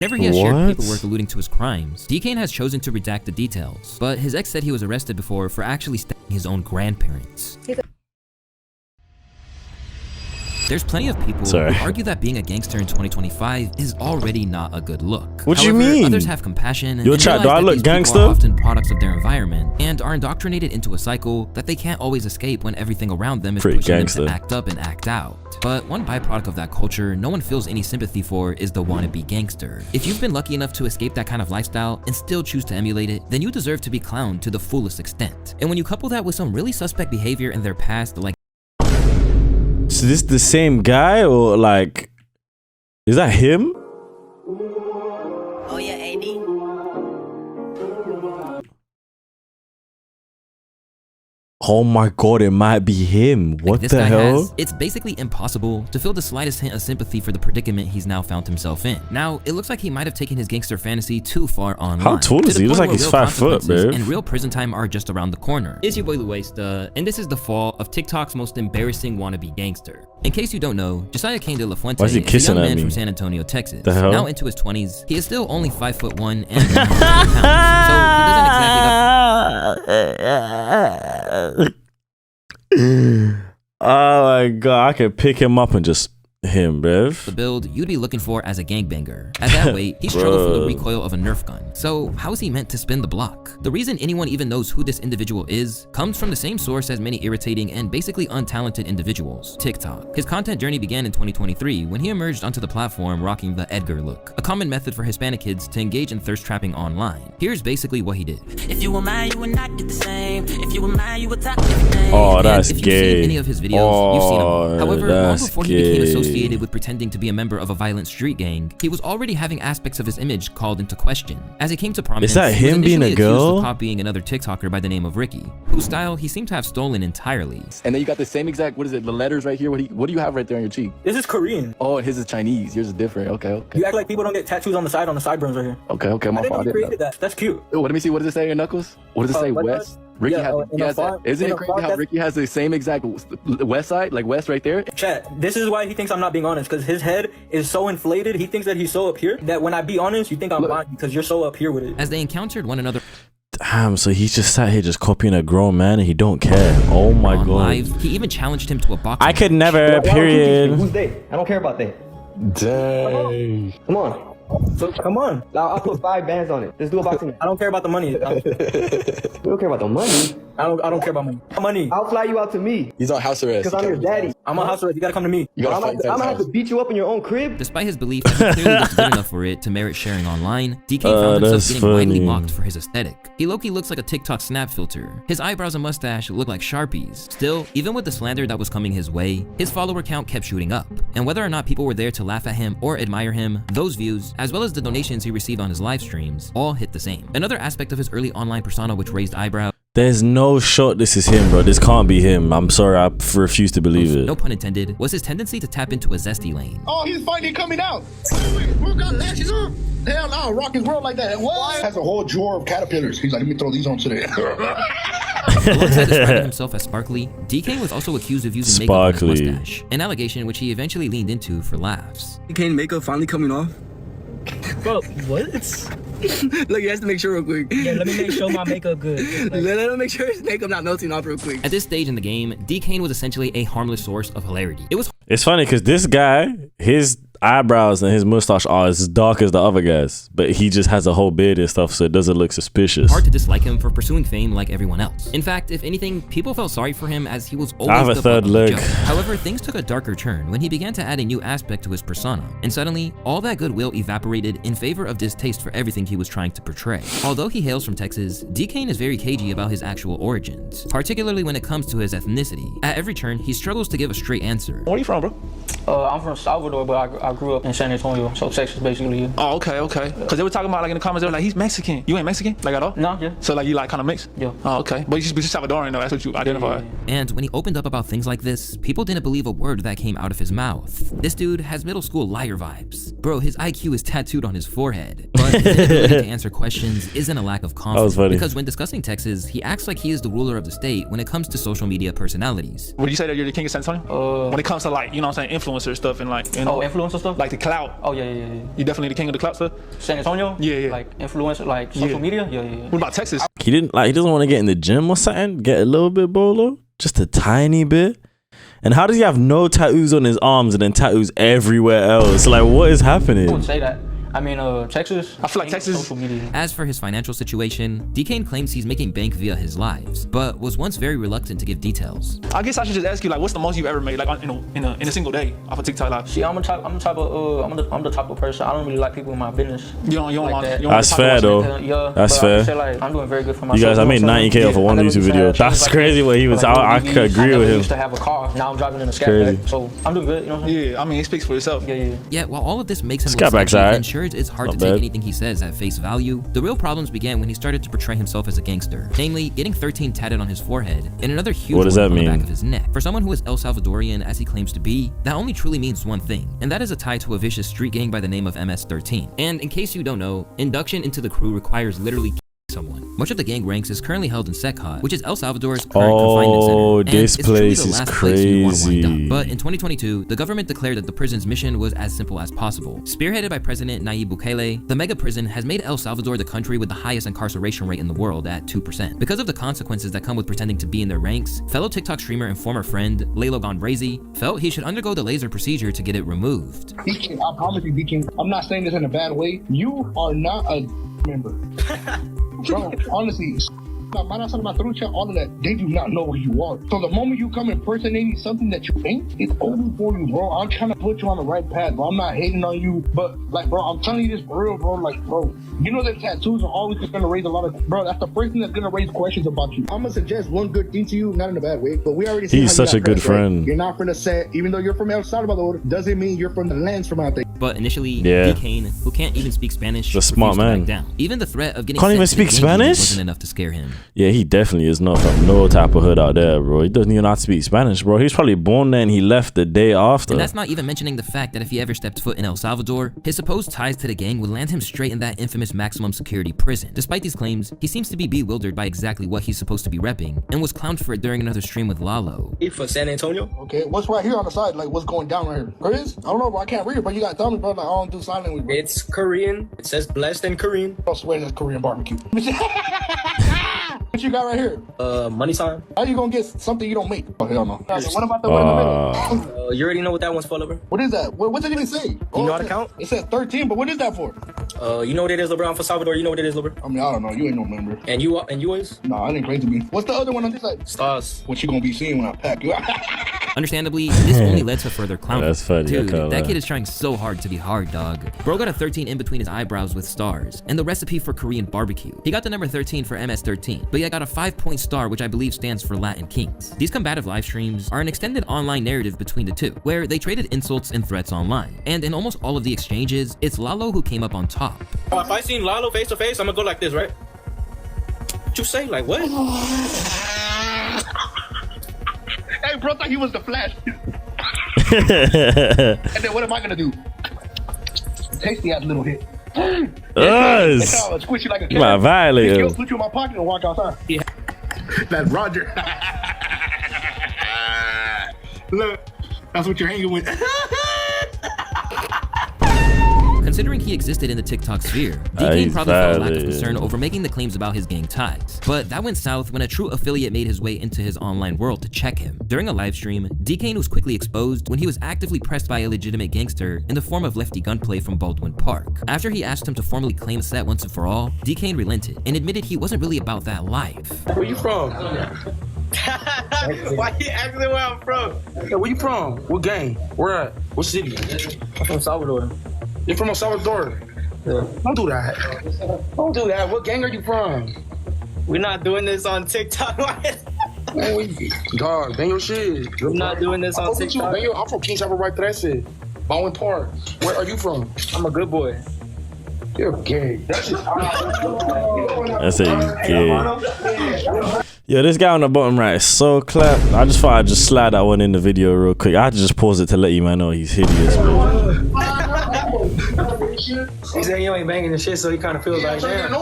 Whenever he has shared paperwork alluding to his crimes, DK has chosen to redact the details, but his ex said he was arrested before for actually stabbing his own grandparents. There's plenty of people who argue that being a gangster in 2025 is already not a good look. What do you mean? Others have compassion and Yo, chat, do I look gangster? Are often products of their environment and are indoctrinated into a cycle that they can't always escape when everything around them is pushing them to act up and act out. But one byproduct of that culture no one feels any sympathy for is the wannabe gangster. If you've been lucky enough to escape that kind of lifestyle and still choose to emulate it, then you deserve to be clowned to the fullest extent. And when you couple that with some really suspect behavior in their past, like so this the same guy, or like, is that him? Oh yeah, AD. Oh my god, it might be him. What the hell? It's basically impossible to feel the slightest hint of sympathy for the predicament he's now found himself in. Now, it looks like he might have taken his gangster fantasy too far online. How tall is he? He looks like he's 5 foot, bro. And real prison time are just around the corner. It's your boy Luesta, and this is the fall of TikTok's most embarrassing wannabe gangster. In case you don't know, Josiah Kane de la Fuente is a young man from San Antonio, Texas. Now into his 20s, he is still only 5'1" and 100 pounds, so he doesn't exactly Oh my god, I could pick him up and just him, bruv. The build you'd be looking for as a gangbanger. At that weight, he struggled from the recoil of a Nerf gun. So how is he meant to spin the block? The reason anyone even knows who this individual is comes from the same source as many irritating and basically untalented individuals, TikTok. His content journey began in 2023 when he emerged onto the platform rocking the Edgar look, a common method for Hispanic kids to engage in thirst trapping online. Here's basically what he did. If you were mine, you would not get the same. If you were mine, you would talk everything. Oh, that's if gay. You've seen any of his videos, you've seen them. However, long before he became associated with pretending to be a member of a violent street gang, he was already having aspects of his image called into question. As he came to prominence, is that him being a girl? Of copying another TikToker by the name of Ricky, whose style he seemed to have stolen entirely. And then you got the same exact, what is it, the letters right here? What do you have right there on your cheek? This is Korean. Oh, and his is Chinese. Yours is different. Okay. You act like people don't get tattoos on the sideburns right here. Okay, my fault. I created that. That's cute. Oh, let me see. What does it say on your knuckles? What does it say? West? Ricky has that. Isn't it crazy how Ricky has the same exact west side, like west right there? Chat, this is why he thinks I'm not being honest, because his head is so inflated. He thinks that he's so up here that when I be honest, you think I'm lying because you're so up here with it. As they encountered one another. Damn, so he's just sat here just copying a grown man and he don't care. Oh my god. Live, he even challenged him to a boxing I could never, period. Who's they? I don't care about they. Dang. Come on. So come on. I'll put 5 bands on it. Let's do a boxing. I don't care about the money. You don't care about the money? I don't care about money. I'll fly you out to me. He's on house arrest. Because I'm your daddy. I'm on house arrest. You gotta come to me. I'm gonna have to beat you up in your own crib. Despite his belief that he clearly looked good enough for it to merit sharing online, DK found himself getting widely mocked for his aesthetic. He low-key looks like a TikTok snap filter. His eyebrows and mustache look like Sharpies. Still, even with the slander that was coming his way, his follower count kept shooting up. And whether or not people were there to laugh at him or admire him, those views, as well as the donations he received on his live streams, all hit the same. Another aspect of his early online persona which raised eyebrows. There's no shot this is him, bro. This can't be him. I'm sorry, I refuse to believe it. No pun intended, was his tendency to tap into a Zesty lane. Oh, he's finally coming out. Bro got lashes on. Hell no, rock his world like that. What? Has a whole drawer of caterpillars. He's like, let me throw these on today. Alongside describing himself as sparkly, DK was also accused of using makeup on his mustache, an allegation which he eventually leaned into for laughs. DK makeup finally coming off. Bro, what? Look, he has to make sure real quick. Yeah, let me make sure my makeup good. Like, let him make sure his makeup not melting off real quick. At this stage in the game, DK was essentially a harmless source of hilarity. It's funny because this guy, his eyebrows and his mustache are as dark as the other guys, but he just has a whole beard and stuff, so it doesn't look suspicious. Hard to dislike him for pursuing fame like everyone else. In fact, if anything, people felt sorry for him as he was always I have a third leg. However, things took a darker turn when he began to add a new aspect to his persona, and suddenly, all that goodwill evaporated in favor of distaste for everything he was trying to portray. Although he hails from Texas, DK is very cagey about his actual origins, particularly when it comes to his ethnicity. At every turn, he struggles to give a straight answer. Where are you from, bro? I'm from Salvador, but I grew up in San Antonio, so Texas basically. Yeah. Oh, okay. Because they were talking about, like, in the comments, they were like, he's Mexican. You ain't Mexican? Like, at all? No, yeah. So, like, you, like, kind of mixed? Yeah. Oh, okay. But you're just Salvadorian, though. That's what you identify. Yeah. And when he opened up about things like this, people didn't believe a word that came out of his mouth. This dude has middle school liar vibes. Bro, his IQ is tattooed on his forehead. But his inability to answer questions isn't a lack of confidence. Because when discussing Texas, he acts like he is the ruler of the state when it comes to social media personalities. Would you say that you're the king of San Antonio? When it comes to, like, you know what I'm saying, influencer stuff and, like, you know. Oh, influencer stuff? Like the Clout. Oh yeah. You definitely the king of the Clout stuff? San Antonio? Yeah. Like influencer, like social media? Yeah. What about Texas? He doesn't want to get in the gym or something, get a little bit bolo, just a tiny bit. And how does he have no tattoos on his arms and then tattoos everywhere else? Like, what is happening? I wouldn't say that. I mean, Texas. I feel like Texas. Social media. As for his financial situation, DKane claims he's making bank via his lives, but was once very reluctant to give details. I guess I should just ask you, like, what's the most you've ever made, like, in a single day off a TikTok live? See, I'm the type of person. I don't really like people in my business. You don't like want that. That's fair though. Yeah, that's but fair. I say, like, I'm doing very good for myself. You guys, I made 90K off of one YouTube video. That's crazy what he was. I could agree with him. I used to have a car. Now I'm driving in a Skyback, so I'm doing good. You know what I'm saying? Yeah, I mean, it speaks for itself. Yeah. Yet, while all of this makes him Skyback's look alright. ensures it's hard to take anything he says at face value, the real problems began when he started to portray himself as a gangster, namely getting 13 tatted on his forehead and another huge one on the back of his neck. For someone who is El Salvadorian as he claims to be, that only truly means one thing, and that is a tie to a vicious street gang by the name of MS-13. And in case you don't know, induction into the crew requires literally someone. Much of the gang ranks is currently held in Secot, which is El Salvador's current confinement center. Oh, this and place it's is crazy. crazy. But in 2022, the government declared that the prison's mission was as simple as possible. Spearheaded by President Nayib Bukele, the mega prison has made El Salvador the country with the highest incarceration rate in the world at 2%. Because of the consequences that come with pretending to be in their ranks, fellow TikTok streamer and former friend Lalo Gonbrazy felt he should undergo the laser procedure to get it removed. DK, I promise you, DK, I'm not saying this in a bad way. You are not a member. Bro, honestly, all of that, they do not know who you are. So the moment you come impersonating something that you ain't, it's over for you, bro. I'm trying to put you on the right path, bro. I'm not hating on you, but like, bro, I'm telling you this for real, bro. Like, bro, you know that tattoos are always gonna raise a lot of, bro, that's the first thing that's gonna raise questions about you. I'm gonna suggest one good thing to you, not in a bad way, but we already see he's such a good friend. Right? You're not from the set, even though you're from El Salvador, doesn't mean you're from the lands from out there. But initially, DKane, who can't even speak Spanish, the smart man. Down. Even the threat of getting can't even speak Spanish wasn't enough to scare him. Yeah, he definitely is not from no type of hood out there, bro. He doesn't even know how to speak Spanish, bro. He was probably born there and he left the day after. And that's not even mentioning the fact that if he ever stepped foot in El Salvador, his supposed ties to the gang would land him straight in that infamous maximum security prison. Despite these claims, he seems to be bewildered by exactly what he's supposed to be repping and was clowned for it during another stream with Lalo. For San Antonio? Okay, what's right here on the side? Like, what's going down right here? Chris? I don't know, bro. I can't read it, but you gotta tell me, bro. Like, I don't do sign language, bro. It's Korean. It says blessed in Korean. I swear that's Korean barbecue. What you got right here? Money sign. How you gonna get something you don't make? Oh, hell no. What about the one in the middle? You already know what that one's for, lover. What is that? What did it even say? You know how to count? It says 13, but what is that for? You know what it is, LeBron, for Salvador. You know what it is, LeBron. I mean, I don't know. You ain't no member. And you is? Nah, I didn't crazy me. What's the other one on this side? Stars. What you gonna be seeing when I pack you? Understandably, this only led to further clowning. That's funny. Dude, that kid is trying so hard to be hard, dog. Bro got a 13 in between his eyebrows with stars, and the recipe for Korean barbecue. He got the number 13 for MS-13, but he got a 5-point star, which I believe stands for Latin Kings. These combative live streams are an extended online narrative between the two, where they traded insults and threats online. And in almost all of the exchanges, it's Lalo who came up on top. If I seen Lalo face to face, I'm gonna go like this, right? What you say? Like what? Hey, bro, thought he was the Flash. And then what am I gonna do? Tasty ass little hit. Squish you like a cat. My violator. Put you in my pocket and walk outside. Yeah. That's Roger. Look, that's what you're hanging with. Considering he existed in the TikTok sphere, DKane probably felt a lack of concern over making the claims about his gang ties. But that went south when a true affiliate made his way into his online world to check him. During a live stream, DKane was quickly exposed when he was actively pressed by a legitimate gangster in the form of Lefty Gunplay from Baldwin Park. After he asked him to formally claim a set once and for all, DKane relented and admitted he wasn't really about that life. Where you from? Why you asking where I'm from? Hey, where you from? What gang? Where at? What city? I'm from Salvador. You're from El Salvador? Yeah. Don't do that. Don't do that. What gang are you from? We're not doing this on TikTok. Dog, bang your shit. We're not doing this on TikTok. I'm from King Chapel right 13. Baldwin Park. Where are you from? I'm a good boy. You're gay. That's a gay. Yo, this guy on the bottom right is so clap. I just thought I'd just slide that one in the video real quick. I had to just pause it to let you man know he's hideous, bro. He said you ain't banging your shit, so he kind of feels like, damn.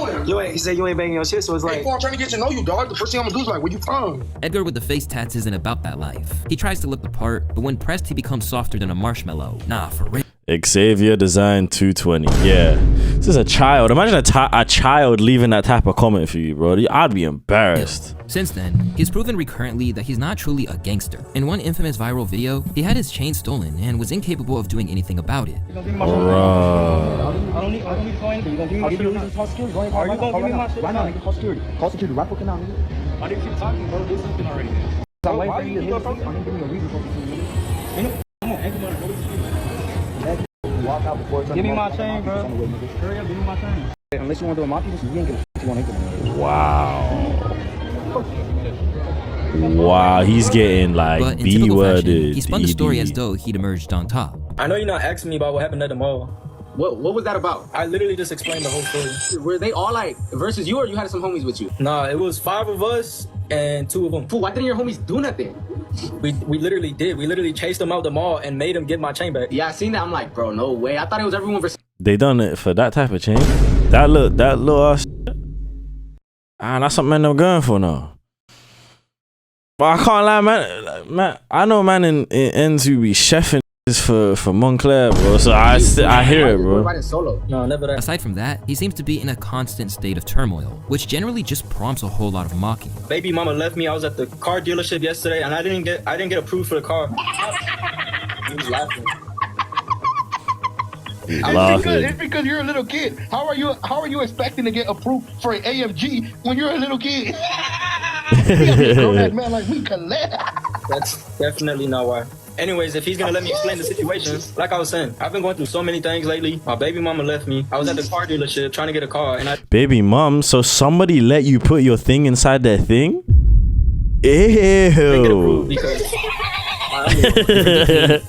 He said you ain't banging your shit, so it's like, I'm trying to get to know you, dog. The first thing I'm gonna do is like, where you from? Edgar with the face tats isn't about that life. He tries to look the part, but when pressed, he becomes softer than a marshmallow. Nah, for real. Xavier Design 220. Yeah, this is a child. Imagine a child leaving that type of comment for you, bro. I'd be embarrassed. Since then, he's proven recurrently that he's not truly a gangster. In one infamous viral video, he had his chain stolen and was incapable of doing anything about it. Give me my chain, bro. Hurry up, give me my chain. Unless you want to do a mafia, you ain't get it. You want to get it. Wow. Wow, he's getting like B-worded. He spun the story as though he'd emerged on top. I know you're not asking me about what happened at the mall. What was that about? I literally just explained the whole story. Were they all like versus you, or you had some homies with you? Nah, it was 5 of us and 2 of them. Fool, why didn't your homies do nothing? We literally did. We literally chased them out the mall and made them get my chain back. Yeah, I seen that. I'm like, bro, no way. I thought it was everyone versus. They done it for that type of chain. That little ass. Ah, that's something I'm going for now. But I can't lie, man. I know man in ends who be chefing for Montclair, bro. So I hear it, bro. No, never that. Aside from that, he seems to be in a constant state of turmoil, which generally just prompts a whole lot of mocking. Baby mama left me. I was at the car dealership yesterday, and I didn't get approved for the car. He was laughing. It's because you're a little kid. How are you expecting to get approved for an AMG when you're a little kid? That man like we collect. That's definitely not why. Anyways, if he's gonna let me explain the situation, like I was saying, I've been going through so many things lately. My baby mama left me. I was at the car dealership trying to get a car, and baby mom. So somebody let you put your thing inside their thing? Ew.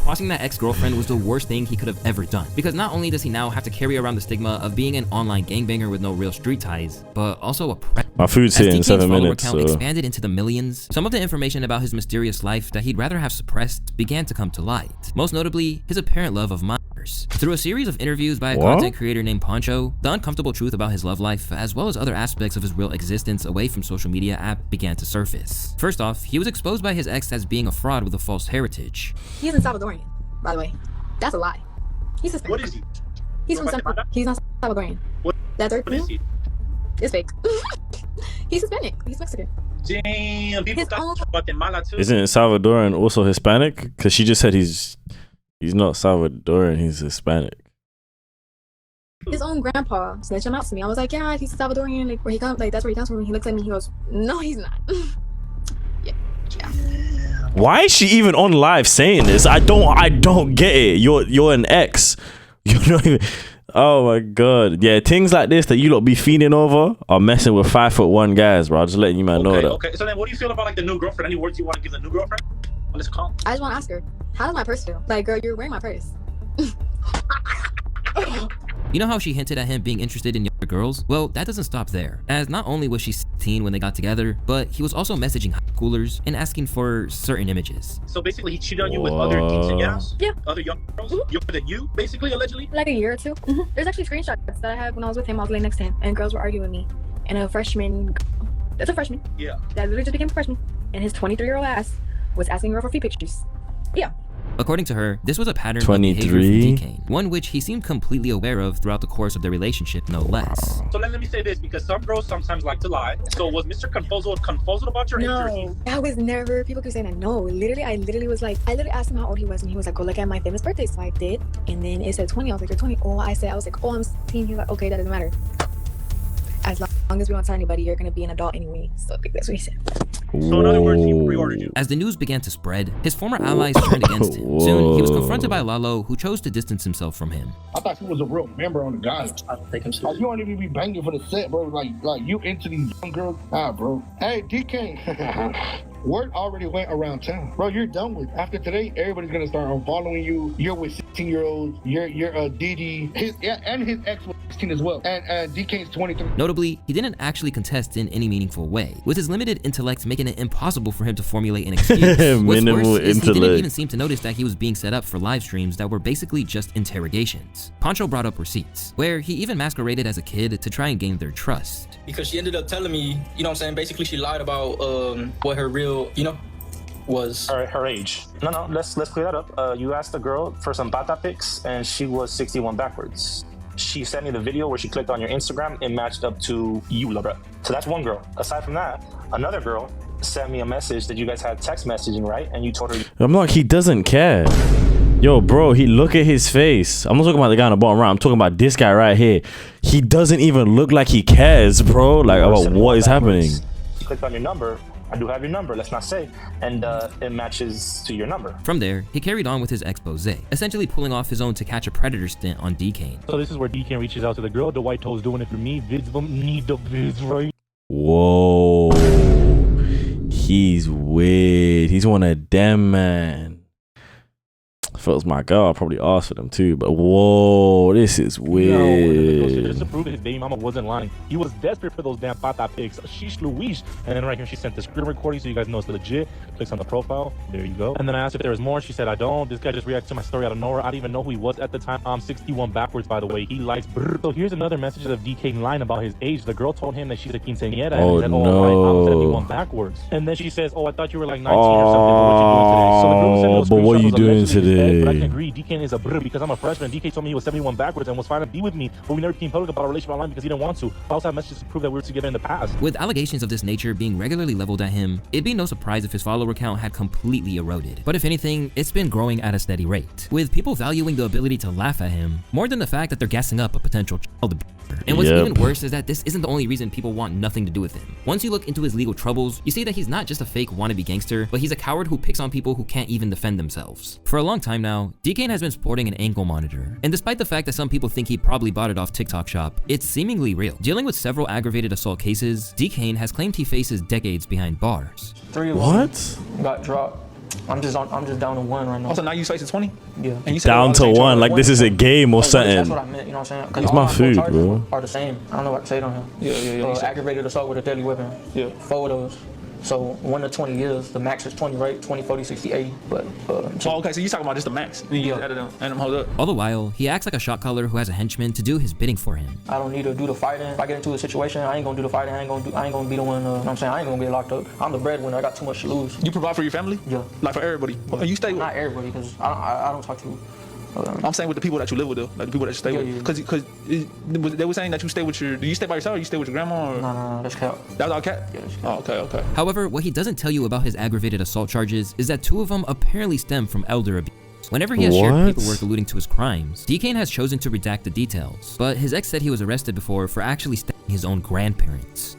Crossing that ex-girlfriend was the worst thing he could have ever done, because not only does he now have to carry around the stigma of being an online gangbanger with no real street ties, but also a predator. My food's here in 7 minutes. Count expanded into the millions. Some of the information about his mysterious life that he'd rather have suppressed began to come to light. Most notably, his apparent love of minors. Through a series of interviews by a content creator named Poncho, the uncomfortable truth about his love life, as well as other aspects of his real existence away from social media app, began to surface. First off, he was exposed by his ex as being a fraud with a false heritage. He isn't Salvadorian, by the way. That's a lie. He's Hispanic. What is he? He's from Central. He's not Salvadorian. That third is he? It's fake. He's Hispanic. He's Mexican. Damn, people got Guatemala too. Isn't Salvadoran also Hispanic? Because she just said he's not Salvadoran, he's Hispanic. His own grandpa snitched him out to me. I was like, yeah, he's Salvadorian, like where he comes, like that's where he comes from. He looks at me, he goes, no, he's not. yeah. Why is she even on live saying this? I don't get it. You're an ex. You're not even. Oh my god. Yeah, things like this that you lot be feeding over are messing with 5'1" guys, bro. I'm just letting you man know that. Okay. So then, what do you feel about like the new girlfriend? Any words you want to give the new girlfriend on this call? I just want to ask her, how does my purse feel? Like, girl, you're wearing my purse. You know how she hinted at him being interested in younger girls? Well, that doesn't stop there, as not only was she 16 when they got together, but he was also messaging high schoolers and asking for certain images. So basically, he cheated on you with other teens and gals? Yeah. Other young girls? Younger than you, basically, allegedly? Like a year or two. There's actually screenshots that I had when I was with him. I was laying next to him, and girls were arguing with me. And a freshman, that's a freshman. Yeah. That literally just became a freshman. And his 23-year-old ass was asking her for free pictures. Yeah. According to her, this was a pattern 23? of behavior from DK, one which he seemed completely aware of throughout the course of their relationship, no less. So let me say this, because some girls sometimes like to lie. So was Mr. Confuzzled about your age? No, that was never, people keep saying that. No, I literally asked him how old he was, and he was like, go look at my famous birthday. So I did, and then it said 20. I was like, you're 20. I was like, oh, I'm 16. He was like, okay, that doesn't matter. As long as we don't tell anybody, you're gonna be an adult anyway. So that's what he said. So in other words, he pre-ordered you. As the news began to spread, his former allies turned against him. Soon, he was confronted by Lalo, who chose to distance himself from him. I thought he was a real member on the guys. I don't take him Like, serious. you don't even be banging for the set, bro. Like you into these young girls. Nah, bro. Hey, DK. Word already went around town. Bro, you're done with. After today, everybody's gonna start unfollowing you. You're with 16-year-olds. You're a DD. And his ex was 16 as well. And DK's 23. Notably, he didn't actually contest in any meaningful way, with his limited intellect making it impossible for him to formulate an excuse. What's worse is he didn't even seem to notice that he was being set up for live streams that were basically just interrogations. Poncho brought up receipts, where he even masqueraded as a kid to try and gain their trust. Because she ended up telling me, you know what I'm saying, basically she lied about what her real, was her age. No, let's clear that up. You asked the girl for some bata pics, and she was 61 backwards. She sent me the video where she clicked on your Instagram and matched up to you, LeBron. So that's one girl. Aside from that, another girl sent me a message that you guys had text messaging, right? And you told her. I'm like, he doesn't care. Yo, bro, look at his face. I'm not talking about the guy on the bottom right. I'm talking about this guy right here. He doesn't even look like he cares, bro. Like, about what is happening. She clicked on your number. I do have your number, let's not say, and it matches to your number. From there, he carried on with his expose, essentially pulling off his own To Catch a Predator stint on D-Kane. So this is where D-Kane reaches out to the girl. The white toes doing it for me. Vids of them need the vids, right? Whoa. He's weird. He's one of them, man. If it was my girl, I'd probably ask for them too. But whoa, this is weird. Just to prove that his baby mama wasn't lying. He was desperate for those damn pata pics. Sheesh Louise. And then right here, she sent the screen recording so you guys know it's legit. Clicks on the profile. There you go. And then I asked if there was more. She said, I don't. This guy just reacted to my story out of nowhere. I didn't even know who he was at the time. I'm 61 backwards, by the way. He likes brr. So here's another message of DK lying about his age. The girl told him that she's a quinceañera. Oh, and said, no. I'm 71 backwards. And then she says, oh, I thought you were like 19 or something. What you doing today? So the girl sent those screenshots today. But I can agree, DK is a brr because I'm a freshman. DK told me he was 71 backwards and was fine to be with me, but we never became public about our relationship online because he didn't want to. I also have messages to prove that we were together in the past. With allegations of this nature being regularly leveled at him, it'd be no surprise if his follower count had completely eroded. But if anything, it's been growing at a steady rate, with people valuing the ability to laugh at him more than the fact that they're gassing up a potential child abuser. And what's even worse is that this isn't the only reason people want nothing to do with him. Once you look into his legal troubles, you see that he's not just a fake wannabe gangster, but he's a coward who picks on people who can't even defend themselves. For a long time now, D-Kane has been sporting an ankle monitor, and despite the fact that some people think he probably bought it off TikTok Shop, it's seemingly real. Dealing with several aggravated assault cases, D-Kane has claimed he faces decades behind bars. 3 of them got dropped. I'm just down to 1 right now. Also, now you facing 20? Yeah. And you said down to 1, like this is a game or something. That's what I meant, you know what I'm saying? It's my food, bro. Are the same. I don't know what to say it on him. Yeah. Aggravated assault with a deadly weapon. Yeah. 4 of those. So 1 to 20 years. The max is 20, right? 20, 40, 60, 80. But okay, so you're talking about just the max. Hold up. All the while, he acts like a shot caller who has a henchman to do his bidding for him. I don't need to do the fighting. If I get into a situation, I ain't gonna do the fighting. I ain't gonna be the one. You know what I'm saying? I ain't gonna get locked up. I'm the breadwinner. I got too much to lose. You provide for your family? Yeah. Like for everybody? Well, you stay with? Not everybody, because I don't talk to. I'm saying with the people that you live with, though, like the people that you stay with. Because they were saying that you stay with do you stay by yourself or you stay with your grandma? Or? No, that's cat. That's all cat? Yeah, that's cat. Oh, okay. However, what he doesn't tell you about his aggravated assault charges is that 2 of them apparently stem from elder abuse. Whenever he has shared paperwork alluding to his crimes, D-Kane has chosen to redact the details, but his ex said he was arrested before for actually stabbing his own grandparents.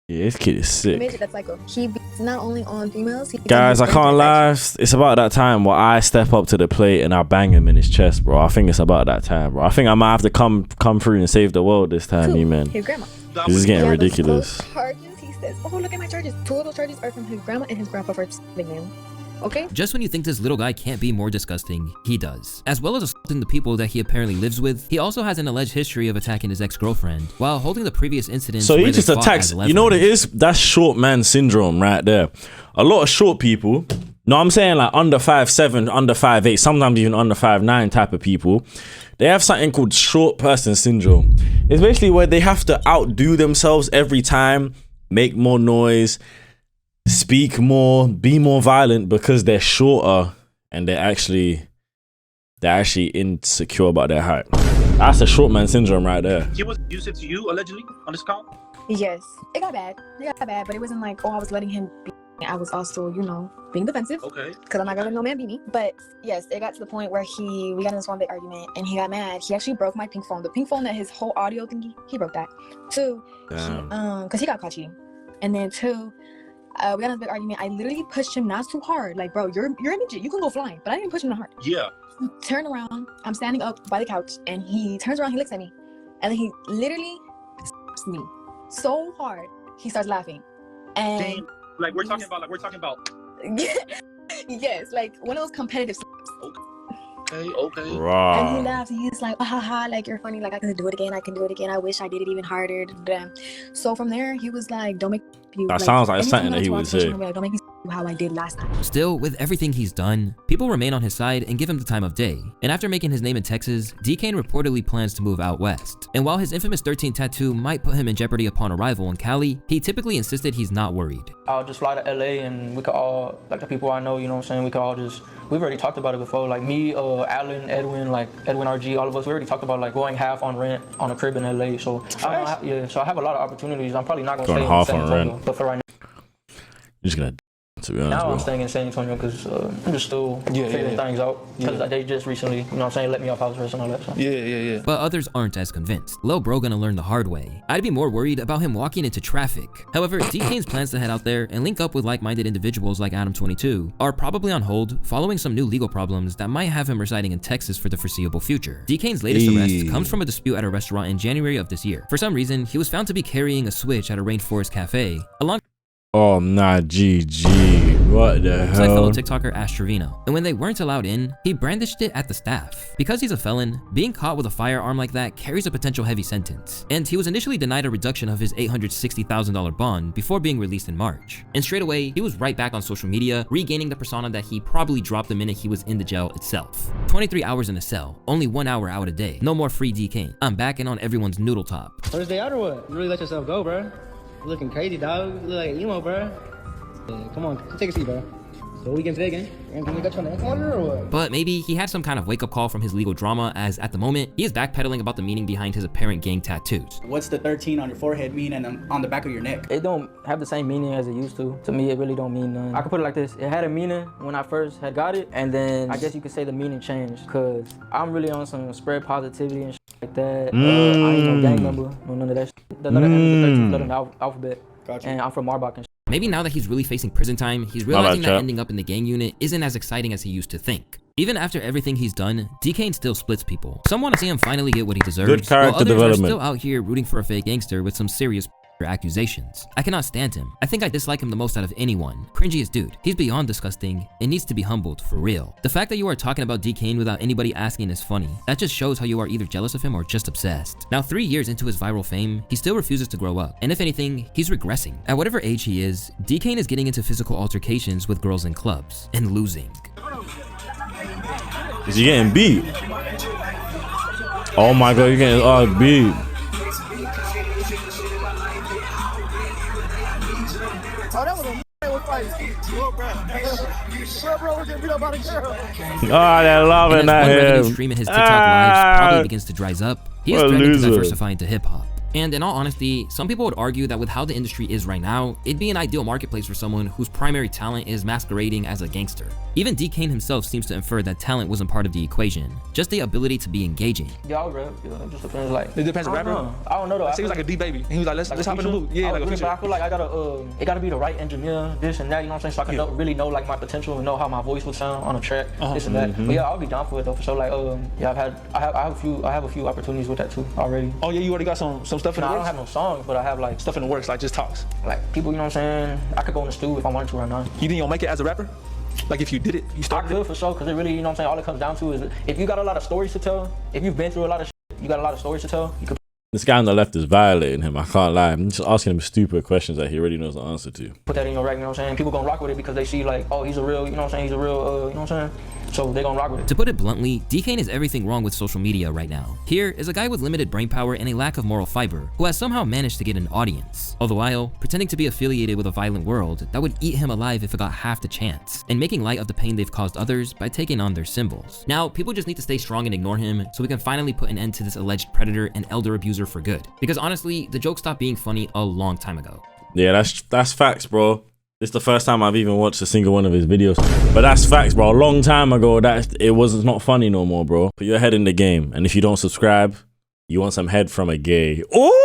Yeah, this kid is sick. That's like he beats not only on females. Guys, I can't lie. It's about that time where I step up to the plate and I bang him in his chest, bro. I think it's about that time, bro. I think I might have to come through and save the world this time, man. His grandma. This is getting ridiculous. Charges, he says, oh, look at my charges. 2 of those charges are from his grandma and his grandpa for stabbing him. Okay? Just when you think this little guy can't be more disgusting, he does. As well as assaulting the people that he apparently lives with, he also has an alleged history of attacking his ex-girlfriend while holding the previous incidents. So he just attacks. You know what it is? That's short man syndrome right there. A lot of short people, no, I'm saying like under 5'7", under 5'8", sometimes even under 5'9" type of people, they have something called short person syndrome. It's basically where they have to outdo themselves every time, make more noise, speak more, be more violent because they're shorter and they're actually insecure about their height. That's a short man syndrome right there. He was abusive to you allegedly on this account? Yes, it got bad. But it wasn't like, oh, I was letting him be. I was also, you know, being defensive. Okay. Because I'm not gonna let no man beat me. But yes, it got to the point where we got in this one big argument and he got mad. He actually broke my pink phone. The pink phone that his whole audio thingy, he broke that. 2, because he got caught cheating. And then 2, we got in this big argument. I literally pushed him not too hard. Like, bro, you're a midget. You can go flying. But I didn't push him that hard. Yeah. He turned around. I'm standing up by the couch. And he turns around. He looks at me. And then he literally slaps me so hard. He starts laughing. And Dang. Like we're talking about. Yes, like one of those competitive slaps. Okay. Right. And he laughs. And he's like, haha, like you're funny. Like I can do it again. I wish I did it even harder. So from there, he was like, "Don't make you." That sounds like something that he would say. Like, don't make me how I did last time. Still, with everything he's done, people remain on his side and give him the time of day. And after making his name in Texas, D-Kane reportedly plans to move out west. And while his infamous 13 tattoo might put him in jeopardy upon arrival in Cali, he typically insisted he's not worried. I'll just fly to LA and we could all, like the people I know, you know what I'm saying, we could all just, we've already talked about it before, like me, Alan, Edwin, like Edwin RG, all of us, we already talked about like going half on rent on a crib in LA. So so I have a lot of opportunities. I'm probably not gonna stay in San Antonio, but for right now, you're just gonna, to be honest, now bro. I'm staying in San Antonio because I'm just still figuring things out. Because they just recently, you know what I'm saying, let me off house arrest and all that. So. But others aren't as convinced. Lil bro gonna learn the hard way. I'd be more worried about him walking into traffic. However, D-Kane's plans to head out there and link up with like-minded individuals like Adam22 are probably on hold following some new legal problems that might have him residing in Texas for the foreseeable future. D-Kane's latest arrest comes from a dispute at a restaurant in January of this year. For some reason, he was found to be carrying a switch at a Rainforest Cafe along. Oh, nah, GG. What the hell? Fellow TikToker Ash Trevino. And when they weren't allowed in, he brandished it at the staff. Because he's a felon, being caught with a firearm like that carries a potential heavy sentence. And he was initially denied a reduction of his $860,000 bond before being released in March. And straight away, he was right back on social media, regaining the persona that he probably dropped the minute he was in the jail itself. 23 hours in a cell, only 1 hour out a day. No more free D-Kane. I'm back and on everyone's noodle top. First day out or what? You really let yourself go, bro. You looking crazy, dog. You look like an emo, bro. Yeah, come on, take a seat, bro. So what we getting today again? You got your next one or what? But maybe he had some kind of wake-up call from his legal drama, as at the moment, he is backpedaling about the meaning behind his apparent gang tattoos. What's the 13 on your forehead mean and on the back of your neck? It don't have the same meaning as it used to. To me, it really don't mean nothing. I could put it like this. It had a meaning when I first had got it, and then I guess you could say the meaning changed, because I'm really on some spread positivity and shit like that. I ain't no gang member, no none of that shit. The letter M is the 13th letter in the alphabet. Gotcha. And I'm from Marbach and shit. Maybe now that he's really facing prison time, he's realizing that ending up in the gang unit isn't as exciting as he used to think. Even after everything he's done, D-Kane still splits people. Some want to see him finally get what he deserves, Good character while others development. are still out here rooting for a fake gangster with some serious accusations. I cannot stand him. I think I dislike him the most out of anyone. Cringiest dude. He's beyond disgusting and needs to be humbled for real. The fact that you are talking about D-Kane without anybody asking is funny. That just shows how you are either jealous of him or just obsessed. Now 3 years into his viral fame, he still refuses to grow up. And if anything, he's regressing. At whatever age he is, D-Kane is getting into physical altercations with girls in clubs and losing. Is he getting beat? Oh my god, you're getting beat. Oh, they're loving that him. When streaming his TikTok lives probably begins to dries up, he is threatening to diversify into hip-hop. And in all honesty, some people would argue that with how the industry is right now, it'd be an ideal marketplace for someone whose primary talent is masquerading as a gangster. Even D-Kane himself seems to infer that talent wasn't part of the equation, just the ability to be engaging. Yeah, I'll rap. Yeah, it just depends. Like, It depends on rapper. I don't know though. He was like a D baby. And he was like, let's hop in the booth. Yeah, like a But feature. I feel like I gotta, it gotta be the right engineer, this and that. You know what I'm saying? So I can really know like my potential and know how my voice would sound on a track, this and that. But yeah, I'll be down for it though. For sure, like, yeah, I have a few opportunities with that too already. Oh yeah, you already got some stuff in the I works? don't have no songs, but I have like Stuff in the works, like just talks. Like people, you know what I'm saying? I could go in the studio if I wanted to right now. You think you'll make it as a rapper? Like if you did it, you I started could for sure, because it really, you know what I'm saying? All it comes down to is if you got a lot of stories to tell, if you've been through a lot of shit, you got a lot of stories to tell, you could. This guy on the left is violating him. I can't lie. I'm just asking him stupid questions that he already knows the answer to. Put that in your rack, you know what I'm saying? People gonna rock with it because they see like, oh, he's a real, you know what I'm saying? He's a real, you know what I'm saying? So they gonna rock with it. To put it bluntly, D-Kane is everything wrong with social media right now. Here is a guy with limited brain power and a lack of moral fiber, who has somehow managed to get an audience, all the while pretending to be affiliated with a violent world that would eat him alive if it got half the chance, and making light of the pain they've caused others by taking on their symbols. Now, people just need to stay strong and ignore him so we can finally put an end to this alleged predator and elder abuser for good. Because honestly, the joke stopped being funny a long time ago. Yeah, that's facts, bro. This is the first time I've even watched a single one of his videos. But that's facts, bro. A long time ago, it's not funny no more, bro. Put your head in the game. And if you don't subscribe, you want some head from a gay. Ooh!